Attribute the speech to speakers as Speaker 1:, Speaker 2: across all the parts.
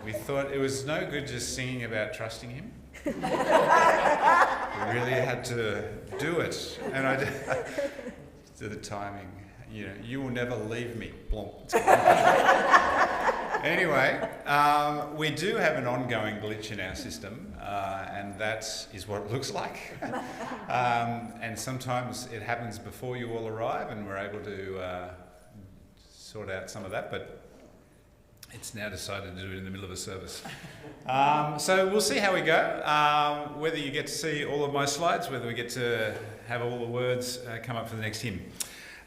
Speaker 1: We thought it was no good just singing about trusting him. We really had to do it. And I did the timing. You know, you will never leave me. Blonk. Anyway, we do have an ongoing glitch in our system, and that is what it looks like. And sometimes it happens before you all arrive, and we're able to sort out some of that, but it's now decided to do it in the middle of a service. So we'll see how we go, whether you get to see all of my slides, whether we get to have all the words come up for the next hymn.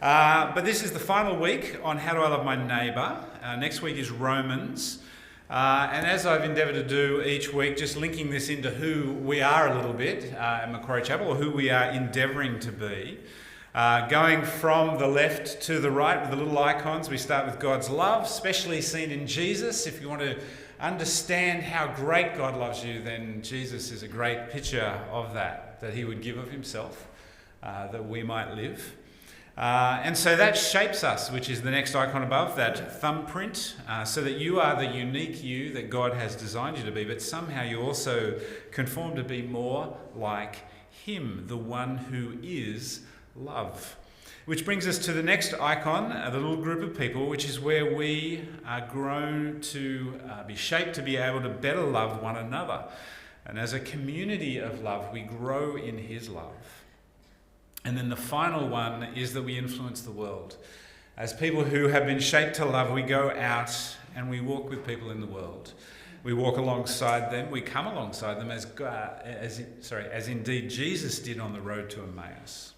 Speaker 1: But this is the final week on How Do I Love My Neighbour. Next week is Romans. And as I've endeavoured to do each week, just linking this into who we are a little bit at Macquarie Chapel, or who we are endeavouring to be. Going from the left to the right with the little icons, we start with God's love, especially seen in Jesus. If you want to understand how great God loves you, then Jesus is a great picture of that he would give of himself, that we might live. And so that shapes us, which is the next icon above, that thumbprint, so that you are the unique you that God has designed you to be, but somehow you also conform to be more like him, the one who is love. Which brings us to the next icon, the little group of people, which is where we are grown to be shaped to be able to better love one another. And as a community of love, we grow in his love. And then the final one is that we influence the world. As people who have been shaped to love, we go out and we walk with people in the world. We walk alongside them, we come alongside them as indeed Jesus did on the road to Emmaus.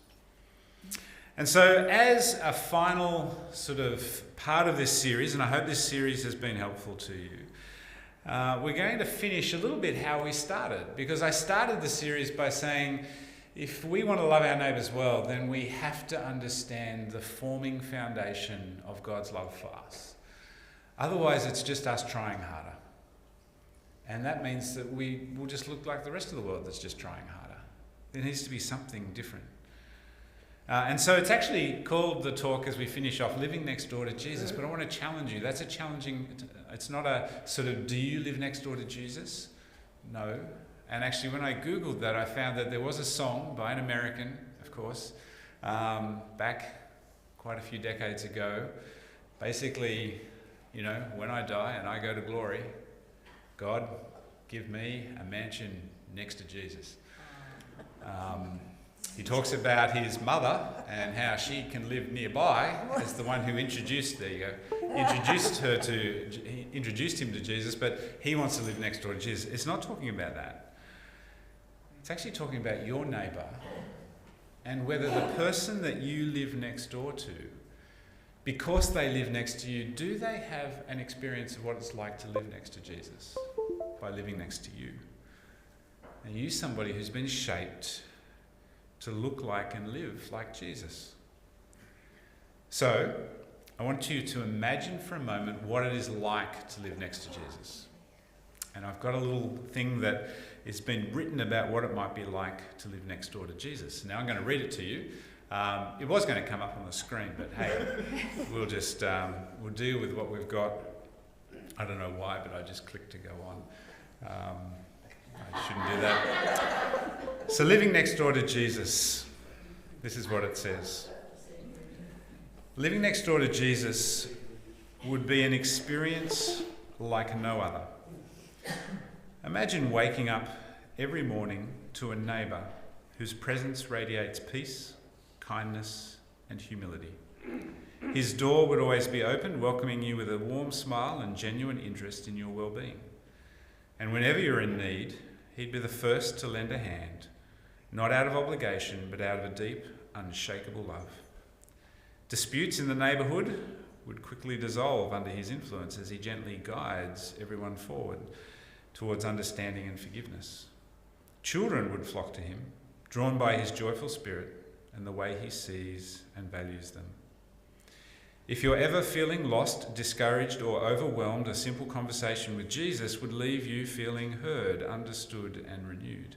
Speaker 1: And so as a final sort of part of this series, and I hope this series has been helpful to you, we're going to finish a little bit how we started. Because I started the series by saying, if we want to love our neighbours well, then we have to understand the forming foundation of God's love for us. Otherwise, it's just us trying harder. And that means that we will just look like the rest of the world that's just trying harder. There needs to be something different. And so it's actually called the talk as we finish off, Living Next Door to Jesus. But I want to challenge you. That's a challenging, it's not a sort of, do you live next door to Jesus? No. And actually when I Googled that, I found that there was a song by an American, of course, back quite a few decades ago. Basically, you know, when I die and I go to glory, God, give me a mansion next to Jesus. He talks about his mother and how she can live nearby as the one who introduced him to Jesus, but he wants to live next door to Jesus. It's not talking about that. It's actually talking about your neighbour and whether the person that you live next door to, because they live next to you, do they have an experience of what it's like to live next to Jesus by living next to you? Are you somebody who's been shaped to look like and live like Jesus? So, I want you to imagine for a moment what it is like to live next to Jesus. And I've got a little thing that it's been written about what it might be like to live next door to Jesus. Now I'm going to read it to you. It was going to come up on the screen, but hey, we'll just we'll deal with what we've got. I don't know why, but I just clicked to go on. I shouldn't do that. So living next door to Jesus, this is what it says. Living next door to Jesus would be an experience like no other. Imagine waking up every morning to a neighbour whose presence radiates peace, kindness and humility. His door would always be open, welcoming you with a warm smile and genuine interest in your well-being. And whenever you're in need, he'd be the first to lend a hand, not out of obligation, but out of a deep, unshakable love. Disputes in the neighbourhood would quickly dissolve under his influence as he gently guides everyone forward towards understanding and forgiveness. Children would flock to him, drawn by his joyful spirit and the way he sees and values them. If you're ever feeling lost, discouraged, or overwhelmed, a simple conversation with Jesus would leave you feeling heard, understood, and renewed.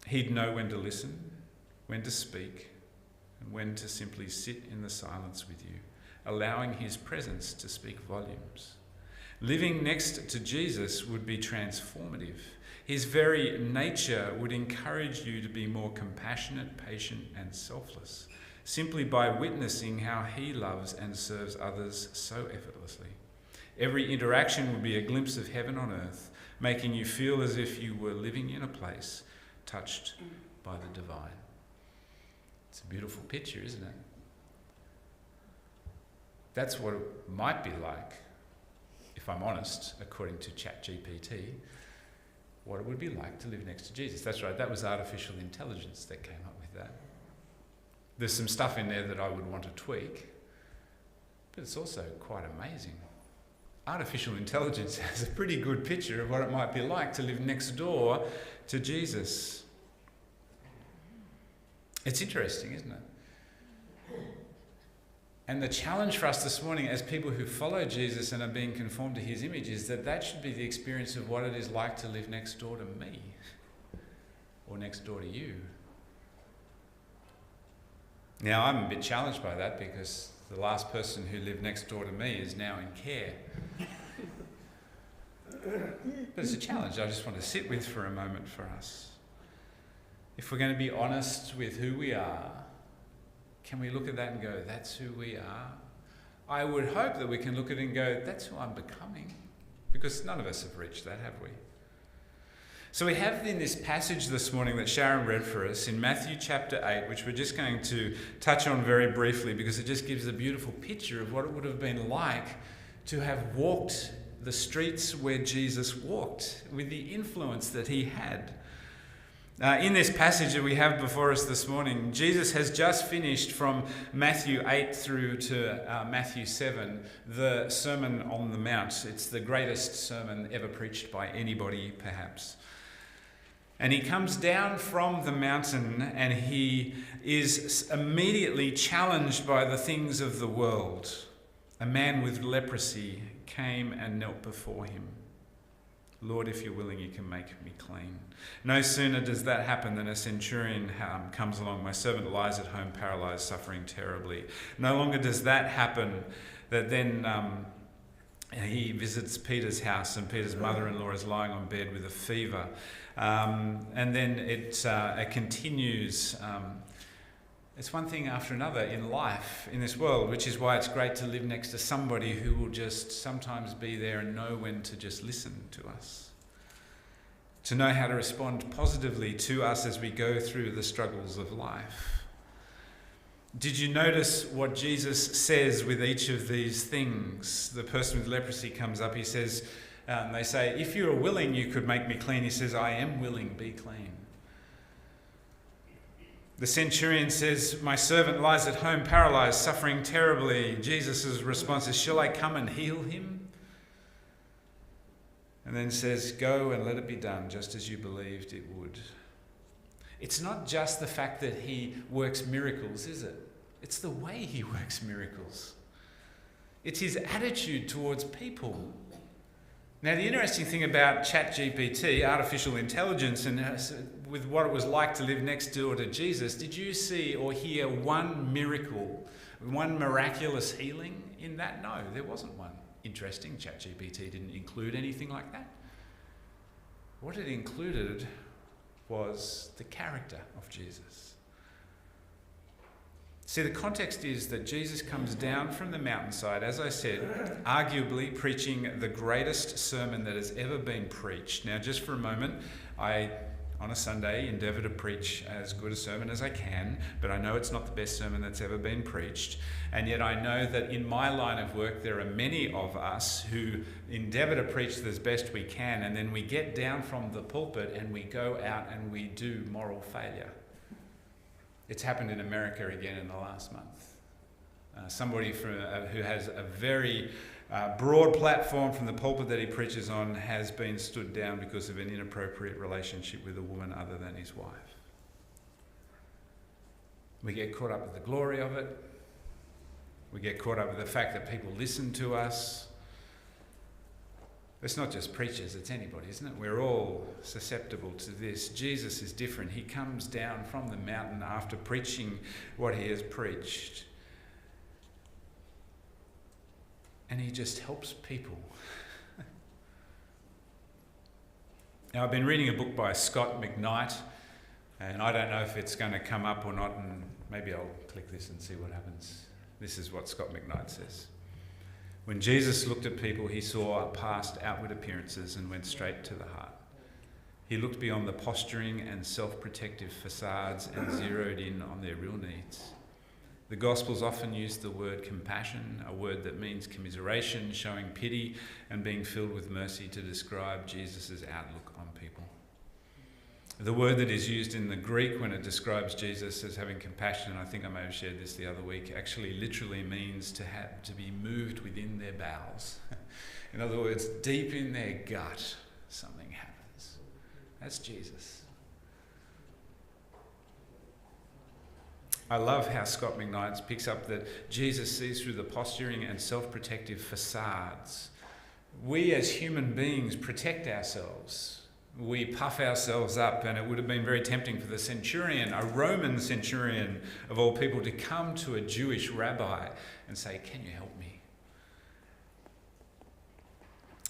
Speaker 1: He'd know when to listen, when to speak, and when to simply sit in the silence with you, allowing his presence to speak volumes. Living next to Jesus would be transformative. His very nature would encourage you to be more compassionate, patient, and selfless, simply by witnessing how he loves and serves others so effortlessly. Every interaction would be a glimpse of heaven on earth, making you feel as if you were living in a place touched by the divine. It's a beautiful picture, isn't it? That's what it might be like, if I'm honest, according to ChatGPT, what it would be like to live next to Jesus. That's right, that was artificial intelligence that came up with that. There's some stuff in there that I would want to tweak, but it's also quite amazing. Artificial intelligence has a pretty good picture of what it might be like to live next door to Jesus. It's interesting, isn't it? And the challenge for us this morning as people who follow Jesus and are being conformed to his image is that that should be the experience of what it is like to live next door to me or next door to you. Now, I'm a bit challenged by that because the last person who lived next door to me is now in care. But it's a challenge I just want to sit with for a moment for us. If we're going to be honest with who we are, can we look at that and go, that's who we are? I would hope that we can look at it and go, that's who I'm becoming. Because none of us have reached that, have we? So we have in this passage this morning that Sharon read for us in Matthew chapter 8, which we're just going to touch on very briefly because it just gives a beautiful picture of what it would have been like to have walked the streets where Jesus walked with the influence that he had. In this passage that we have before us this morning, Jesus has just finished from Matthew 8 through to Matthew 7, the Sermon on the Mount. It's the greatest sermon ever preached by anybody, perhaps. And he comes down from the mountain and he is immediately challenged by the things of the world. A man with leprosy came and knelt before him. Lord, if you're willing, you can make me clean. No sooner does that happen than a centurion comes along. My servant lies at home paralyzed, suffering terribly. No longer does that happen, that then he visits Peter's house and Peter's mother-in-law is lying on bed with a fever. And then it continues. It's one thing after another in life, in this world, which is why it's great to live next to somebody who will just sometimes be there and know when to just listen to us. To know how to respond positively to us as we go through the struggles of life. Did you notice what Jesus says with each of these things? The person with leprosy comes up, he says, they say, if you are willing, you could make me clean. He says, I am willing, be clean. The centurion says, my servant lies at home paralyzed, suffering terribly. Jesus' response is, shall I come and heal him? And then says, go and let it be done just as you believed it would. It's not just the fact that he works miracles, is it? It's the way he works miracles. It's his attitude towards people. Now, the interesting thing about ChatGPT, artificial intelligence, and with what it was like to live next door to Jesus, did you see or hear one miracle, one miraculous healing in that? No, there wasn't one. Interesting, ChatGPT didn't include anything like that. What it included was the character of Jesus. See, the context is that Jesus comes down from the mountainside, as I said, arguably preaching the greatest sermon that has ever been preached. Now, just for a moment, I, on a Sunday, endeavour to preach as good a sermon as I can, but I know it's not the best sermon that's ever been preached. And yet I know that in my line of work, there are many of us who endeavour to preach as best we can, and then we get down from the pulpit and we go out and we do moral failure. It's happened in America again in the last month. Somebody who has a very broad platform from the pulpit that he preaches on has been stood down because of an inappropriate relationship with a woman other than his wife. We get caught up with the glory of it. We get caught up with the fact that people listen to us. It's not just preachers, it's anybody, isn't it? We're all susceptible to this. Jesus is different. He comes down from the mountain after preaching what he has preached. And he just helps people. Now, I've been reading a book by Scott McKnight, and I don't know if it's going to come up or not, and maybe I'll click this and see what happens. This is what Scott McKnight says. When Jesus looked at people, he saw past outward appearances and went straight to the heart. He looked beyond the posturing and self-protective facades and zeroed in on their real needs. The Gospels often use the word compassion, a word that means commiseration, showing pity and being filled with mercy to describe Jesus' outlook on people. The word that is used in the Greek when it describes Jesus as having compassion, and I think I may have shared this the other week, actually literally means to be moved within their bowels. In other words, deep in their gut, something happens. That's Jesus. I love how Scott McKnight picks up that Jesus sees through the posturing and self-protective facades. We as human beings protect ourselves. We puff ourselves up, and it would have been very tempting for the centurion, a Roman centurion of all people, to come to a Jewish rabbi and say, "Can you help me?"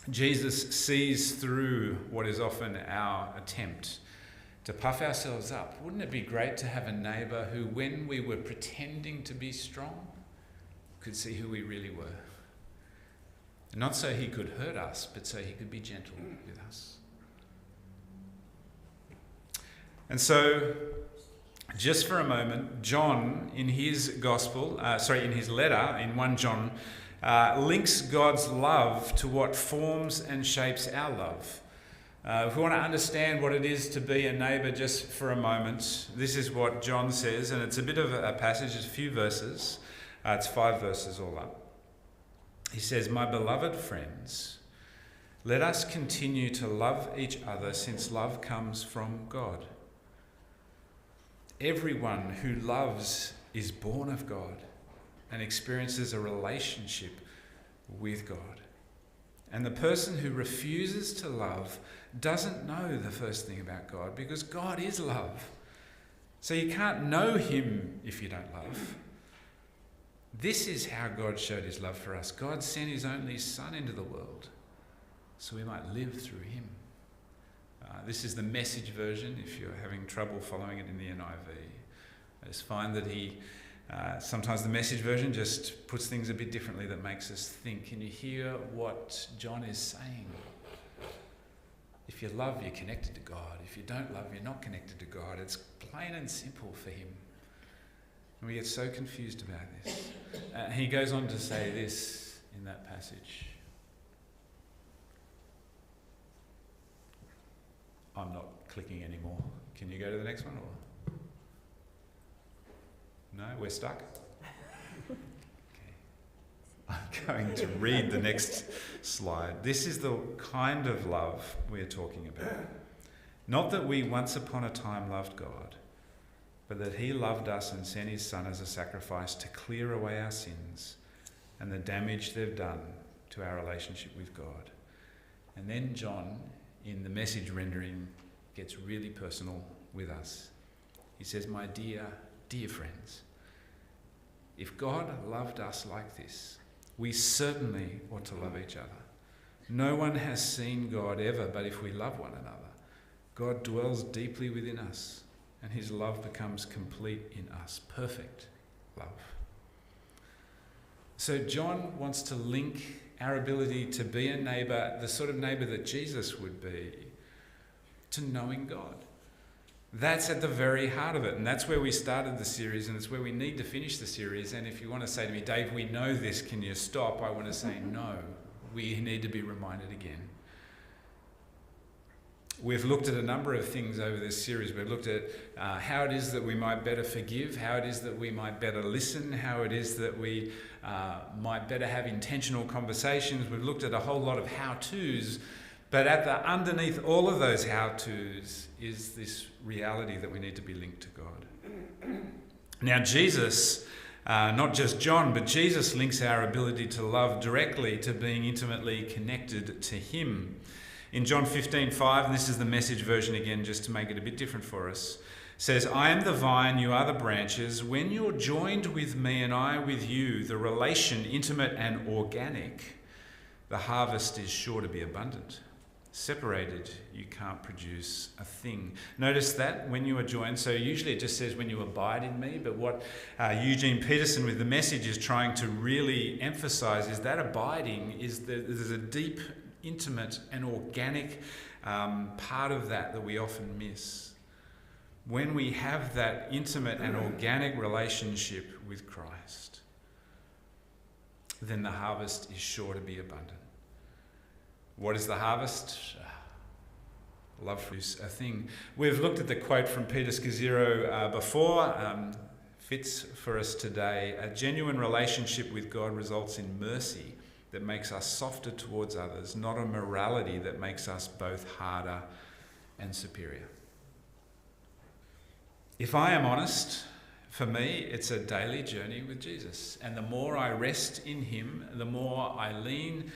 Speaker 1: Jesus sees through what is often our attempt to puff ourselves up. Wouldn't it be great to have a neighbour who, when we were pretending to be strong, could see who we really were? Not so he could hurt us, but so he could be gentle with us. And so, just for a moment, John, in his gospel, in his letter, in 1 John, links God's love to what forms and shapes our love. If we want to understand what it is to be a neighbour just for a moment, this is what John says, and it's a bit of a passage, it's a few verses. It's 5 verses all up. He says, "My beloved friends, let us continue to love each other, since love comes from God. Everyone who loves is born of God and experiences a relationship with God. And the person who refuses to love doesn't know the first thing about God, because God is love. So you can't know him if you don't love. This is how God showed his love for us. God sent his only Son into the world so we might live through him." This is the Message version, if you're having trouble following it in the NIV. I just find that sometimes the Message version just puts things a bit differently that makes us think. Can you hear what John is saying? If you love, you're connected to God. If you don't love, you're not connected to God. It's plain and simple for him. And we get so confused about this. He goes on to say this in that passage. I'm not clicking anymore. Can you go to the next one? Or? No, we're stuck? Okay. I'm going to read the next slide. This is the kind of love we're talking about. Not that we once upon a time loved God, but that he loved us and sent his Son as a sacrifice to clear away our sins and the damage they've done to our relationship with God. And then John, in the Message rendering, gets really personal with us. He says, "My dear, dear friends, if God loved us like this, we certainly ought to love each other. No one has seen God ever, but if we love one another, God dwells deeply within us, and his love becomes complete in us, perfect love." So John wants to link our ability to be a neighbour, the sort of neighbour that Jesus would be, to knowing God. That's at the very heart of it, and that's where we started the series, and it's where we need to finish the series. And if you want to say to me, "Dave, we know this, can you stop?" I want to say no. We need to be reminded again. We've looked at a number of things over this series. We've looked at how it is that we might better forgive, how it is that we might better listen, how it is that we might better have intentional conversations. We've looked at a whole lot of how-tos, but underneath all of those how-tos is this reality that we need to be linked to God. Now Jesus, not just John, but Jesus links our ability to love directly to being intimately connected to him. In John 15:5, and this is the Message version again, just to make it a bit different for us, says, "I am the vine, you are the branches. When you're joined with me and I with you, the relation intimate and organic, the harvest is sure to be abundant. Separated, you can't produce a thing. Notice that when you are joined, so usually it just says when you abide in me, but what Eugene Peterson with the Message is trying to really emphasize is that abiding is there's a deep, intimate and organic part of that we often miss. When we have that intimate and organic relationship with Christ, then the harvest is sure to be abundant. What is the harvest? Love is a thing. We've looked at the quote from Peter Scazzero before. Fits for us today. A genuine relationship with God results in mercy that makes us softer towards others, not a morality that makes us both harder and superior. If I am honest, for me, it's a daily journey with Jesus. And the more I rest in him, the more I lean